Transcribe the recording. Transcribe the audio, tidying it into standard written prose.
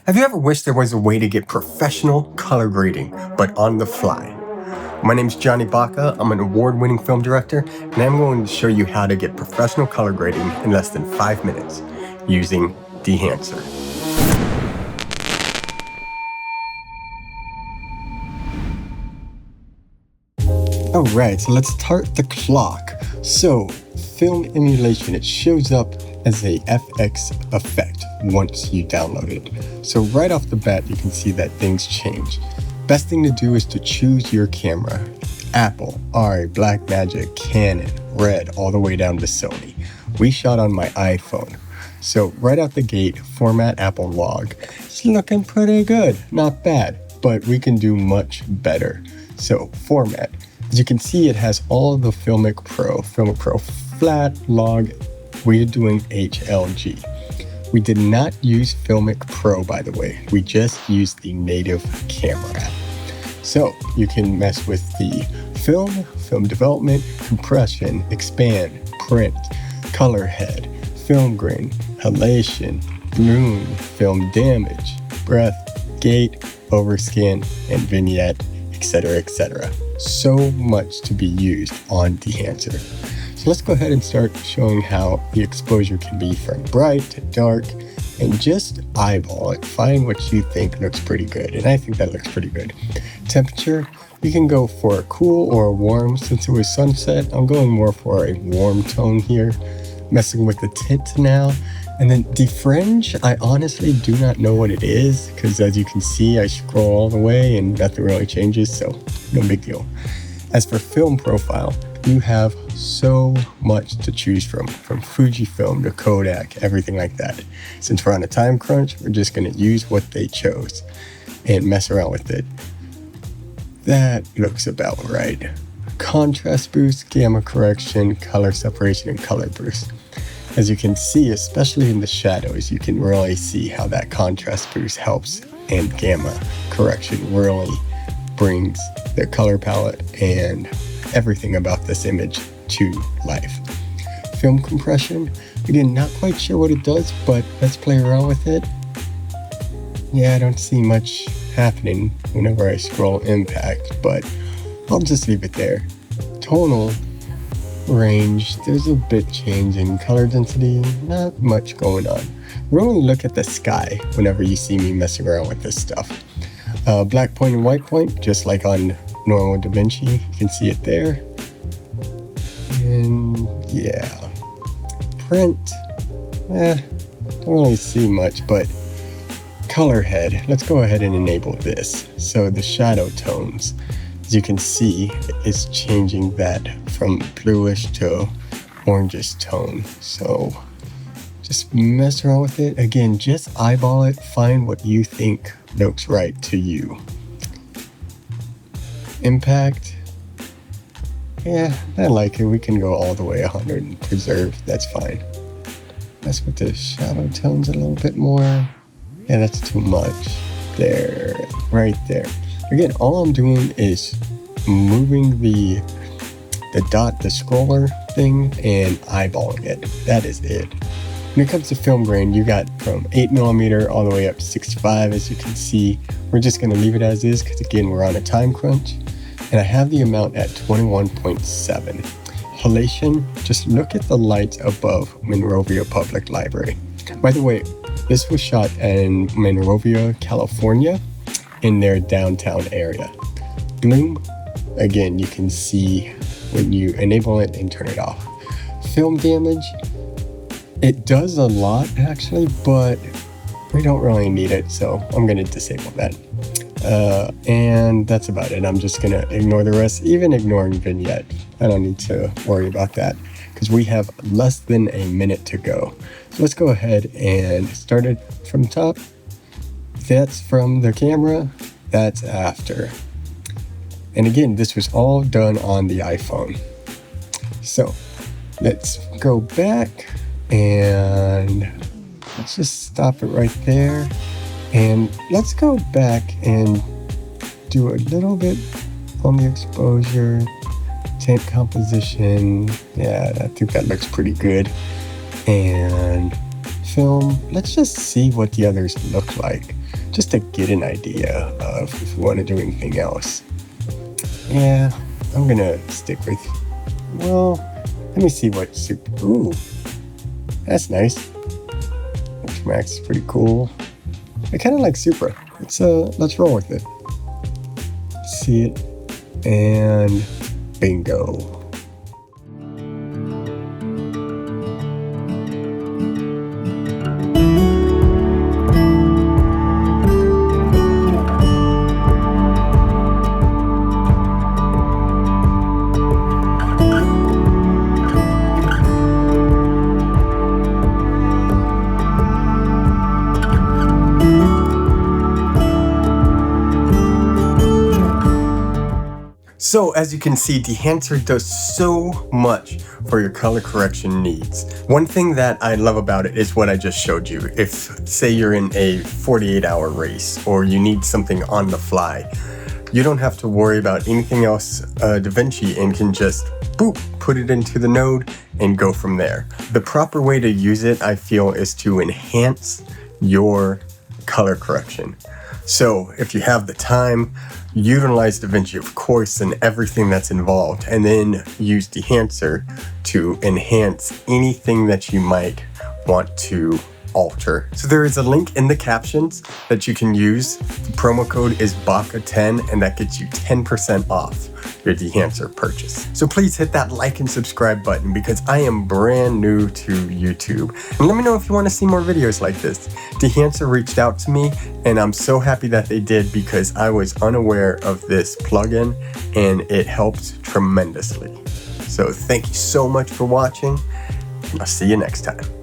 Have you ever wished there was a way to get professional color grading, but on the fly? My name is Johnny Baca. I'm an award-winning film director, and I'm going to show you how to get professional color grading in less than 5 minutes using Dehancer. Alright, so let's start the clock. So, Film Emulation, it shows up as a FX effect once you download it. So right off the bat, you can see that things change. Best thing to do is to choose your camera. Apple, Arri, Blackmagic, Canon, Red, all the way down to Sony. We shot on my iPhone. So right out the gate, format Apple log. It's looking pretty good, not bad, but we can do much better. So format. As you can see, it has all the Filmic Pro flat log. We're doing HLG. We did not use Filmic Pro, by the way. We just used the native camera app. So you can mess with the film development, compression, expand, print, color head, film grain, halation, bloom, film damage, breath, gate, overscan, and vignette, etc., etc. So much to be used on Dehancer. So let's go ahead and start showing how the exposure can be from bright to dark, and just eyeball it. Find what you think looks pretty good, and I think that looks pretty good. Temperature, you can go for a cool or a warm. Since it was sunset, I'm going more for a warm tone here. Messing with the tint now. And then defringe, I honestly do not know what it is, because as you can see, I scroll all the way and nothing really changes, so no big deal. As for film profile, you have so much to choose from Fujifilm to Kodak, everything like that. Since we're on a time crunch, we're just going to use what they chose and mess around with it. That looks about right. Contrast boost, gamma correction, color separation, and color boost. As you can see, especially in the shadows, you can really see how that contrast boost helps, and gamma correction really brings the color palette and everything about this image to life. Film compression, again, not quite sure what it does, but let's play around with it. Yeah, I don't see much happening whenever I scroll impact, but I'll just leave it there. Tonal range, there's a bit change in color density, not much going on. Really look at the sky whenever you see me messing around with this stuff. Black point and white point, just like on normal Davinci, you can see it there. And yeah, print, don't really see much, but color head, let's go ahead and enable this. So the shadow tones, as you can see, it's changing that from bluish to orangish tone. So just mess around with it. Again, just eyeball it, find what you think looks right to you. Impact, yeah, I like it. We can go all the way 100 and preserve, that's fine. Mess with the shadow tones a little bit more. Yeah, that's too much. There, right there. Again, all I'm doing is moving the dot, the scroller thing, and eyeballing it. That is it. When it comes to film grain, you got from 8mm all the way up to 65, as you can see. We're just going to leave it as is, because again, we're on a time crunch. And I have the amount at 21.7. Halation, just look at the lights above Monrovia Public Library. By the way, this was shot in Monrovia, California, in their downtown area. Bloom, again, you can see when you enable it and turn it off. Film damage, it does a lot actually, but we don't really need it, so I'm going to disable that. And that's about it. I'm just going to ignore the rest, even ignoring vignette. I don't need to worry about that because we have less than a minute to go. So let's go ahead and start it from the top. That's from the camera, that's after. And again, this was all done on the iPhone. So let's go back and let's just stop it right there. And let's go back and do a little bit on the exposure, tint composition. Yeah, I think that looks pretty good. And film, let's just see what the others look like, just to get an idea of if we want to do anything else. Yeah, I'm gonna stick with, well, let me see what Super, ooh, that's nice. Max is pretty cool. I kind of like Supra. Let's roll with it. See it, and bingo. So as you can see, Dehancer does so much for your color correction needs. One thing that I love about it is what I just showed you. If, say, you're in a 48-hour race or you need something on the fly, you don't have to worry about anything else Davinci and can just boop, put it into the node and go from there. The proper way to use it, I feel, is to enhance your color correction. So if you have the time, utilize Davinci, of course, and everything that's involved, and then use Dehancer to enhance anything that you might want to alter. So there is a link in the captions that you can use. The promo code is Baca10, and that gets you 10% off your Dehancer purchase. So please hit that like and subscribe button because I am brand new to YouTube. And let me know if you want to see more videos like this. Dehancer reached out to me and I'm so happy that they did because I was unaware of this plugin and it helped tremendously. So thank you so much for watching and I'll see you next time.